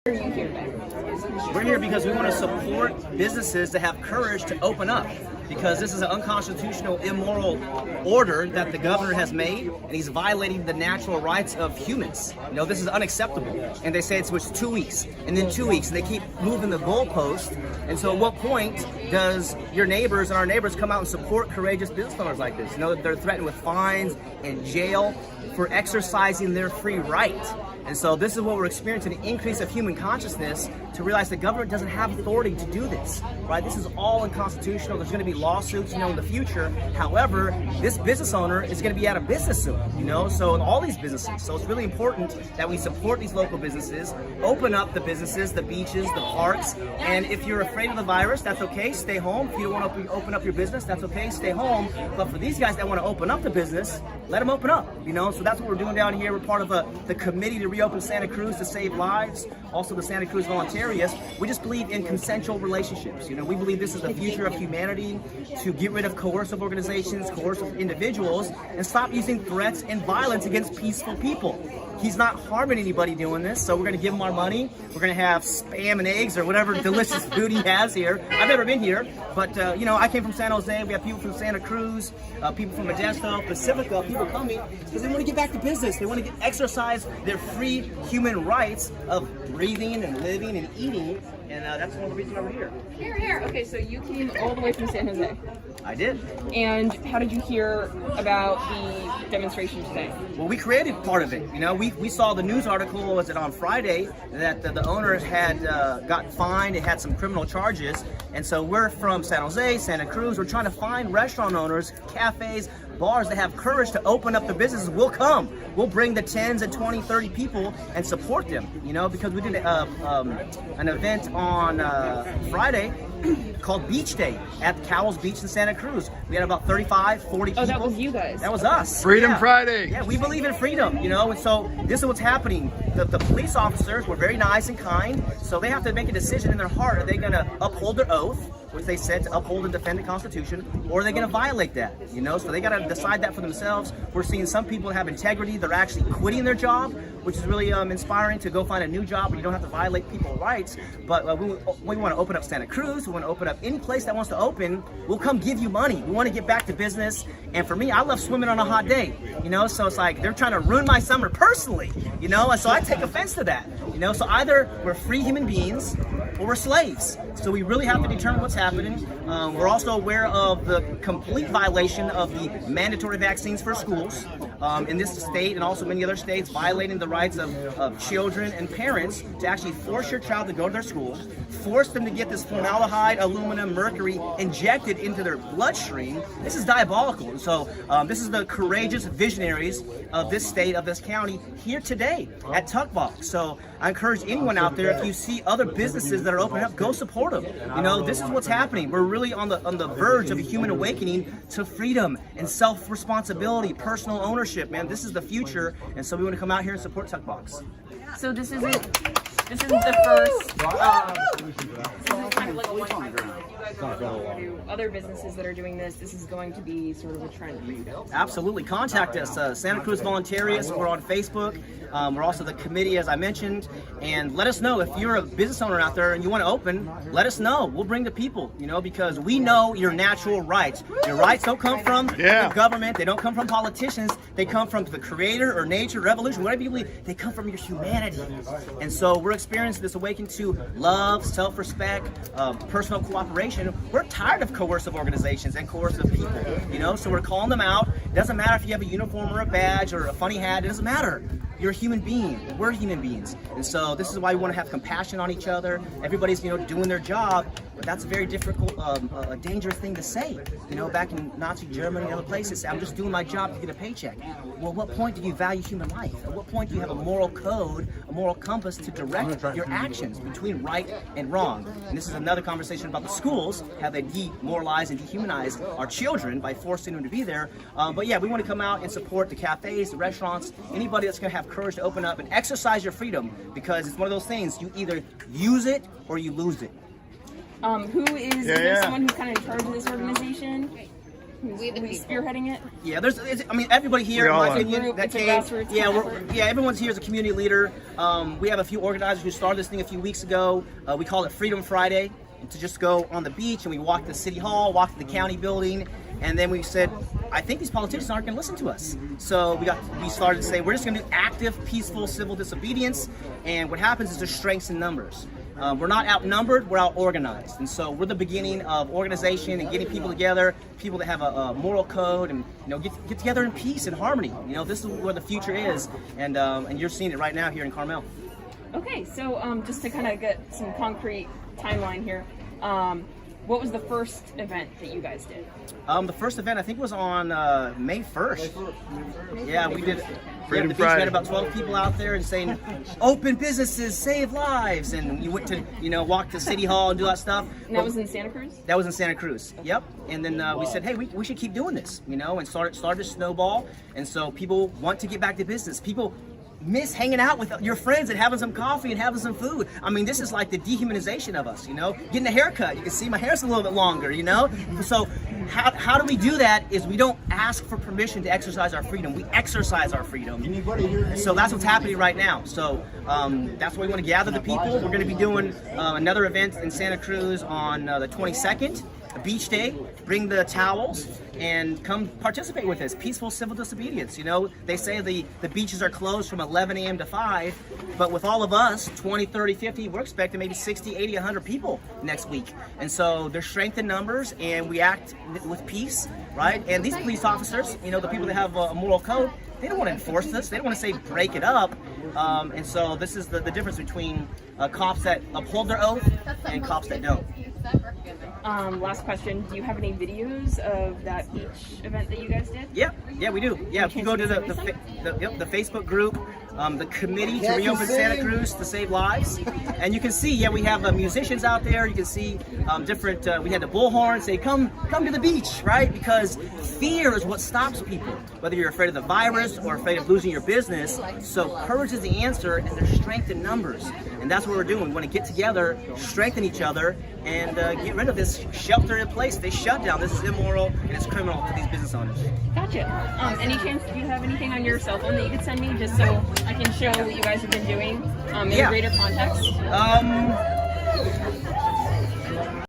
are you here today? We're here because we want to support businesses that have courage to open up, because this is an unconstitutional, immoral order that the governor has made, and he's violating the natural rights of humans. You know, this is unacceptable. And they say it's 2 weeks, and then 2 weeks, and they keep moving the goalpost. And so at what point does your neighbors and our neighbors come out and support courageous business owners like this? You know, they're threatened with fines and jail for exercising their free right. And so this is what we're experiencing, an increase of human consciousness to realize the government doesn't have authority to do this, right? This is all unconstitutional. There's going to be lawsuits, in the future. However, this business owner is going to be out of business soon, so in all these businesses. So it's really important that we support these local businesses, open up the businesses, the beaches, the parks. And if you're afraid of the virus, that's okay, stay home. If you don't want to open up your business, that's okay, stay home. But for these guys that want to open up the business, let them open up, So that's what we're doing down here. We're part of the committee to reopen Santa Cruz to save lives, also the Santa Cruz Voluntarists. We just believe in consensual relationships. We believe this is the future of humanity, to get rid of coercive organizations, coercive individuals, and stop using threats and violence against peaceful people. He's not harming anybody doing this, so we're going to give him our money. We're going to have Spam and eggs or whatever delicious food he has here. I've never been here, but I came from San Jose. We have people from Santa Cruz, people from Modesto, Pacifica, people coming because they want to get back to business. They want to exercise their free human rights of breathing and living and eating, and that's one of the reasons why we're here. Here. Okay, so you came all the way from San Jose. I did. And how did you hear about the demonstration today? Well, we created part of it. We saw the news article, was it on Friday, that the owner had got fined. It had some criminal charges. And so we're from San Jose, Santa Cruz. We're trying to find restaurant owners, cafes, bars that have courage to open up the businesses. We'll come. We'll bring the 10s and 20, 30 people and support them, because we did an event on Friday called Beach Day at Cowell's Beach in Santa Cruz. We had about 35, 40 people. Oh, that was you guys. That was us. Freedom Friday. Yeah, we believe in freedom, and so this is what's happening. The police officers were very nice and kind, so they have to make a decision in their heart. Are they going to uphold their oath, which they said to uphold and defend the Constitution, or are they going to violate that? So they got to decide that for themselves. We're seeing some people have integrity. They're actually quitting their job, which is really inspiring, to go find a new job where you don't have to violate people's rights. But we want to open up Santa Cruz. We want to open up any place that wants to open. We'll come give you money. We want to get back to business. And for me, I love swimming on a hot day, so it's like they're trying to ruin my summer personally, and so I take offense to that, so either we're free human beings or we're slaves. So we really have to determine what's happening. We're also aware of the complete violation of the mandatory vaccines for schools in this state and also many other states, violating the rights of children and parents to actually force your child to go to their school, force them to get this formaldehyde, aluminum, mercury injected into their bloodstream. This is diabolical. So this is the courageous visionaries of this state, of this county, here today at Tuckbox. So I encourage anyone out there, if you see other businesses that are opening up, go support them. This is what's happening. We're really on the verge of a human awakening to freedom and self-responsibility, personal ownership, man. This is the future, and so we want to come out here and support Tuckbox. So this isn't the first. This is kind of like a one-time thing. You guys are to other businesses that are doing this. This is going to be sort of a trend for you guys. Absolutely. Contact us. Santa Cruz Voluntarists. We're on Facebook. We're also the committee, as I mentioned. And let us know if you're a business owner out there and you want to open. Let us know. We'll bring the people, because we know your natural rights. Your rights don't come from the government. They don't come from politicians. They come from the creator or nature, revolution, whatever you believe. They come from your humanity. And so we're experiencing this awakening to love, self-respect, personal cooperation. We're tired of coercive organizations and coercive people, so we're calling them out. It doesn't matter if you have a uniform or a badge or a funny hat. It doesn't matter. You're a human being. We're human beings. And so this is why we want to have compassion on each other. Everybody's, doing their job, but that's a very difficult, a dangerous thing to say. Back in Nazi Germany and other places, I'm just doing my job to get a paycheck. Well, at what point do you value human life? At what point do you have a moral code, a moral compass to direct your actions between right and wrong? And this is another conversation about the schools, how they demoralize and dehumanize our children by forcing them to be there. But yeah, we want to come out and support the cafes, the restaurants, anybody that's going to have courage to open up and exercise your freedom, because it's one of those things, you either use it or you lose it. Who is there someone who's kind of in charge of this organization? who's spearheading it? Yeah, I mean, everybody here, in my opinion, that It's a came. grassroots effort. Everyone's here as a community leader. We have a few organizers who started this thing a few weeks ago. We call it Freedom Friday, to just go on the beach and we walk to City Hall, walk to the county building, and then we said, I think these politicians aren't going to listen to us. So we started to say, we're just going to do active, peaceful, civil disobedience, and what happens is there's strengths in numbers. We're not outnumbered, we're out organized. And so we're the beginning of organization and getting people together, people that have a moral code, and get together in peace and harmony. This is where the future is, and you're seeing it right now here in Carmel. Okay, so just to kind of get some concrete timeline here, what was the first event that you guys did? The first event I think was on May 1st. Yeah, we did. Freedom the beach, Friday. we had about 12 people out there and saying, "Open businesses, save lives," and you went to walk to City Hall and do that stuff. And that was in Santa Cruz? That was in Santa Cruz. Yep. And then we said, hey, we should keep doing this, and started to snowball. And so people want to get back to business. People miss hanging out with your friends and having some coffee and having some food. I mean, this is like the dehumanization of us, getting a haircut. You can see my hair's a little bit longer, So how do we do that is we don't ask for permission to exercise our freedom. We exercise our freedom. So that's what's happening right now. So that's why we want to gather the people. We're going to be doing another event in Santa Cruz on the 22nd. A beach day, bring the towels and come participate with us. Peaceful civil disobedience. They say the beaches are closed from 11 a.m. to 5, but with all of us, 20, 30, 50, we're expecting maybe 60, 80, 100 people next week. And so there's strength in numbers, and we act with peace, right? And these police officers, the people that have a moral code, they don't want to enforce this. They don't want to say break it up. And so this is the difference between cops that uphold their oath and cops that don't. Last question. Do you have any videos of that beach event that you guys did? Yeah, we do. Yeah, if you go to the Facebook group, the committee to reopen Santa Cruz to save lives, and you can see, we have musicians out there. You can see different. We had the bullhorn say, "Come to the beach," right? Because fear is what stops people. Whether you're afraid of the virus or afraid of losing your business, so courage is the answer, and there's strength in numbers, and that's what we're doing. We want to get together, strengthen each other, and get rid of this shelter-in-place. They shut down. This is immoral and it's criminal to these business owners. Gotcha. Any chance, do you have anything on your cell phone that you could send me just so I can show what you guys have been doing in a greater context?